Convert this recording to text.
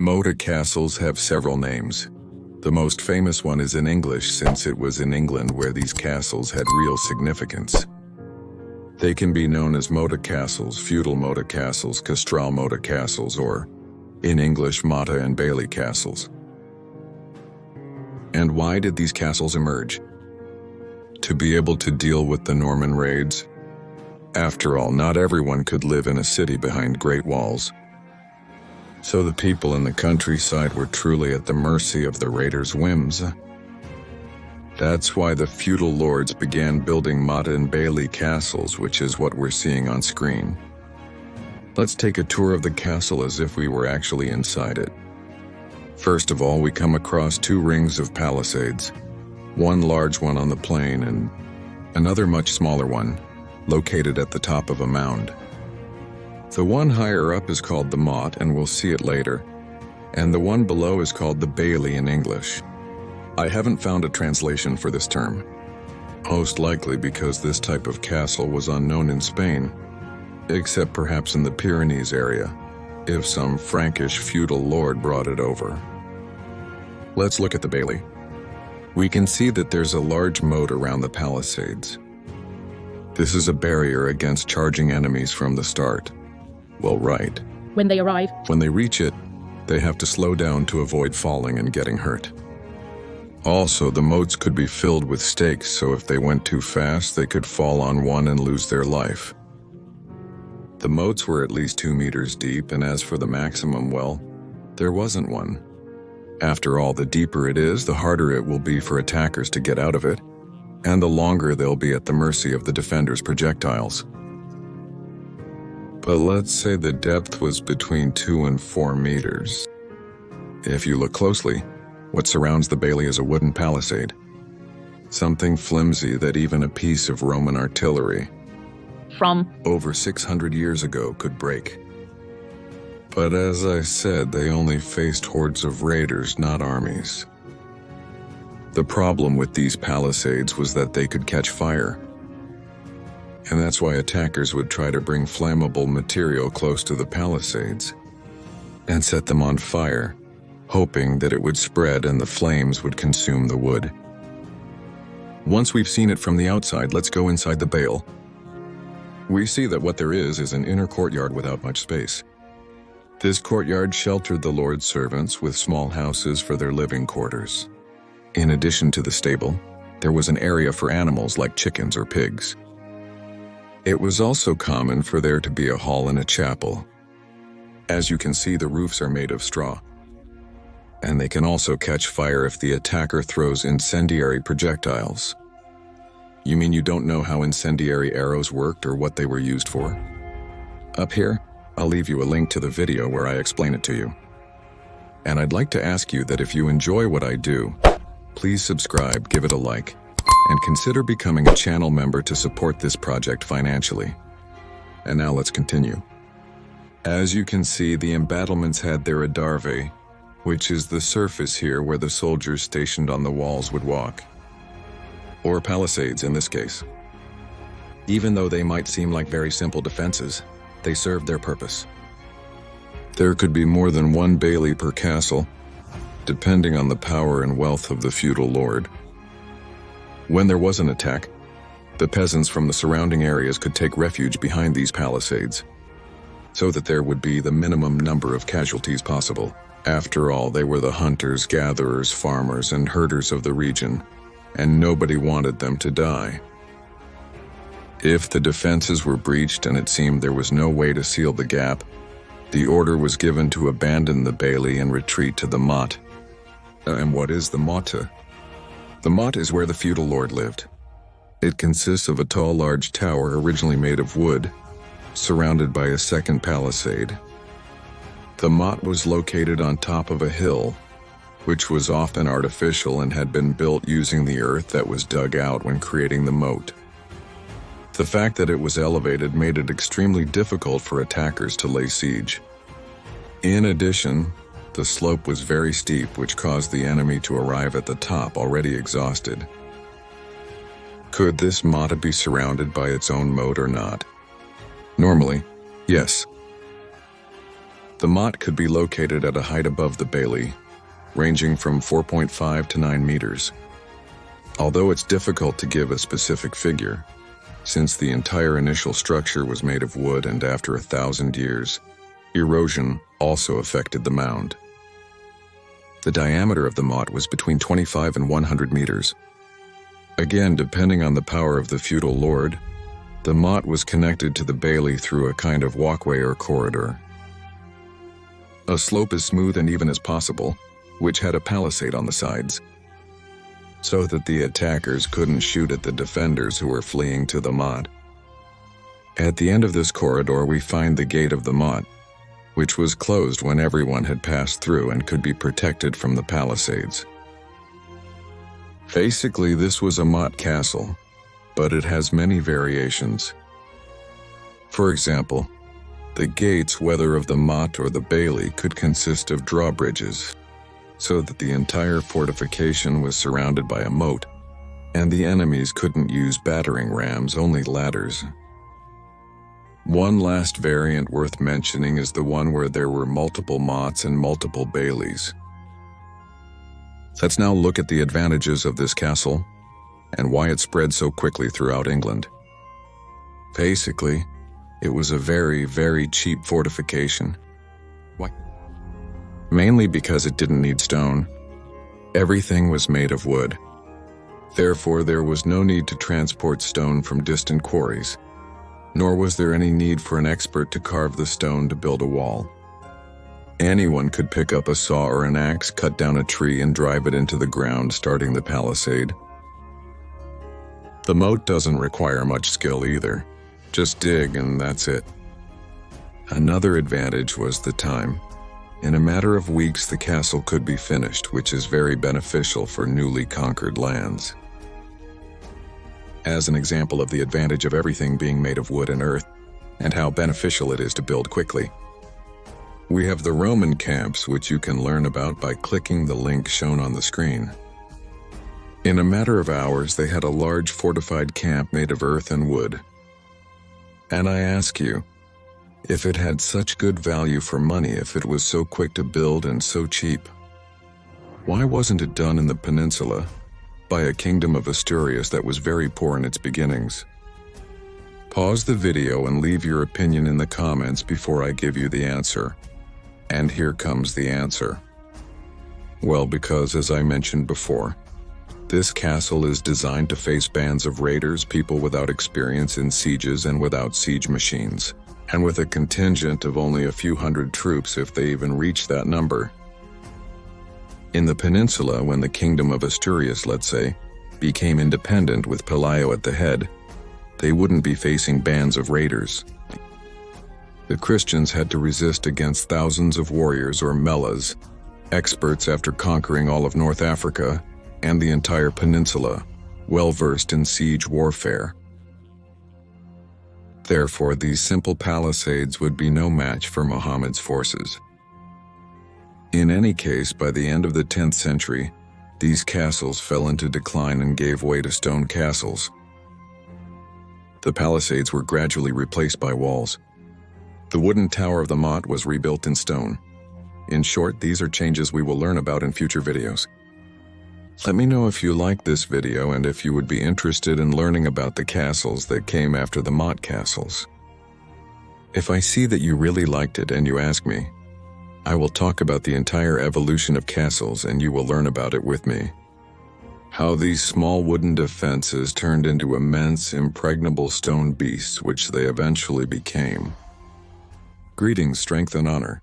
Motte castles have several names. The most famous one is in English since it was in England where these castles had real significance. They can be known as Motte castles, feudal Motte castles, castral Motte castles, or, in English, Motte and Bailey castles. And why did these castles emerge? To be able to deal with the Norman raids. After all, not everyone could live in a city behind great walls. So the people in the countryside were truly at the mercy of the raiders' whims. That's why the feudal lords began building Motte and Bailey castles, which is what we're seeing on screen. Let's take a tour of the castle as if we were actually inside it. First of all, we come across two rings of palisades, one large one on the plain and another much smaller one, located at the top of a mound. The one higher up is called the Motte, and we'll see it later, and the one below is called the Bailey in English. I haven't found a translation for this term, most likely because this type of castle was unknown in Spain, except perhaps in the Pyrenees area, if some Frankish feudal lord brought it over. Let's look at the Bailey. We can see that there's a large moat around the palisades. This is a barrier against charging enemies from the start. Well, right. When they arrive, When they reach it, they have to slow down to avoid falling and getting hurt. Also, the moats could be filled with stakes, so if they went too fast, they could fall on one and lose their life. The moats were at least 2 meters deep, and as for the maximum, well, there wasn't one. After all, the deeper it is, the harder it will be for attackers to get out of it, and the longer they'll be at the mercy of the defenders' projectiles. But let's say the depth was between 2 and 4 meters. If you look closely, what surrounds the Bailey is a wooden palisade. Something flimsy that even a piece of Roman artillery from over 600 years ago could break. But as I said, they only faced hordes of raiders, not armies. The problem with these palisades was that they could catch fire. And that's why attackers would try to bring flammable material close to the palisades and set them on fire, hoping that it would spread and the flames would consume the wood. Once we've seen it from the outside, let's go inside the Bailey. We see that what there is an inner courtyard without much space. This courtyard sheltered the lord's servants with small houses for their living quarters. In addition to the stable, there was an area for animals like chickens or pigs. It was also common for there to be a hall and a chapel. As you can see, the roofs are made of straw. And they can also catch fire if the attacker throws incendiary projectiles. You mean you don't know how incendiary arrows worked or what they were used for? Up here, I'll leave you a link to the video where I explain it to you. And I'd like to ask you that if you enjoy what I do, please subscribe, give it a like, and consider becoming a channel member to support this project financially. And now let's continue. As you can see, the embattlements had their adarve, which is the surface here where the soldiers stationed on the walls would walk. Or palisades in this case. Even though they might seem like very simple defenses, they served their purpose. There could be more than one Bailey per castle, depending on the power and wealth of the feudal lord. When there was an attack, the peasants from the surrounding areas could take refuge behind these palisades, so that there would be the minimum number of casualties possible. After all, they were the hunters, gatherers, farmers, and herders of the region, and nobody wanted them to die. If the defenses were breached and it seemed there was no way to seal the gap, the order was given to abandon the Bailey and retreat to the Motte. And what is the Motte? The Motte is where the feudal lord lived. It consists of a tall, large tower originally made of wood, surrounded by a second palisade. The Motte was located on top of a hill, which was often artificial and had been built using the earth that was dug out when creating the moat. The fact that it was elevated made it extremely difficult for attackers to lay siege. In addition, the slope was very steep, which caused the enemy to arrive at the top already exhausted. Could this Motte be surrounded by its own moat or not? Normally, yes. The motte could be located at a height above the bailey, ranging from 4.5 to 9 meters. Although it's difficult to give a specific figure, since the entire initial structure was made of wood and after 1,000 years, erosion also affected the mound. The diameter of the motte was between 25 and 100 meters. Again, depending on the power of the feudal lord, the motte was connected to the bailey through a kind of walkway or corridor. A slope as smooth and even as possible, which had a palisade on the sides, so that the attackers couldn't shoot at the defenders who were fleeing to the motte. At the end of this corridor we find the gate of the motte, which was closed when everyone had passed through and could be protected from the palisades. Basically, this was a motte castle, but it has many variations. For example, the gates, whether of the motte or the bailey, could consist of drawbridges, so that the entire fortification was surrounded by a moat, and the enemies couldn't use battering rams, only ladders. One last variant worth mentioning is the one where there were multiple mottes and multiple baileys. Let's now look at the advantages of this castle and why it spread so quickly throughout England. Basically, it was a very, very cheap fortification. Why? Mainly because it didn't need stone. Everything was made of wood. Therefore, there was no need to transport stone from distant quarries, nor was there any need for an expert to carve the stone to build a wall. Anyone could pick up a saw or an axe, cut down a tree, and drive it into the ground, starting the palisade. The moat doesn't require much skill either. Just dig and that's it. Another advantage was the time. In a matter of weeks, the castle could be finished, which is very beneficial for newly conquered lands. As an example of the advantage of everything being made of wood and earth, and how beneficial it is to build quickly, we have the Roman camps, which you can learn about by clicking the link shown on the screen. In a matter of hours, they had a large fortified camp made of earth and wood. And I ask you, if it had such good value for money, if it was so quick to build and so cheap, why wasn't it done in the peninsula by a kingdom of Asturias that was very poor in its beginnings? Pause the video and leave your opinion in the comments before I give you the answer. And here comes the answer. Well, because as I mentioned before, this castle is designed to face bands of raiders, people without experience in sieges and without siege machines, and with a contingent of only a few hundred troops if they even reach that number. In the peninsula, when the kingdom of Asturias, let's say, became independent with Pelayo at the head, they wouldn't be facing bands of raiders. The Christians had to resist against thousands of warriors or mellahs, experts after conquering all of North Africa and the entire peninsula, well versed in siege warfare. Therefore, these simple palisades would be no match for Muhammad's forces. In any case, by the end of the 10th century, these castles fell into decline and gave way to stone castles. The palisades were gradually replaced by walls. The wooden tower of the motte was rebuilt in stone. In short, these are changes we will learn about in future videos. Let me know if you liked this video and if you would be interested in learning about the castles that came after the motte castles. If I see that you really liked it and you ask me, I will talk about the entire evolution of castles and you will learn about it with me. How these small wooden defenses turned into immense, impregnable stone beasts which they eventually became. Greetings, strength and honor.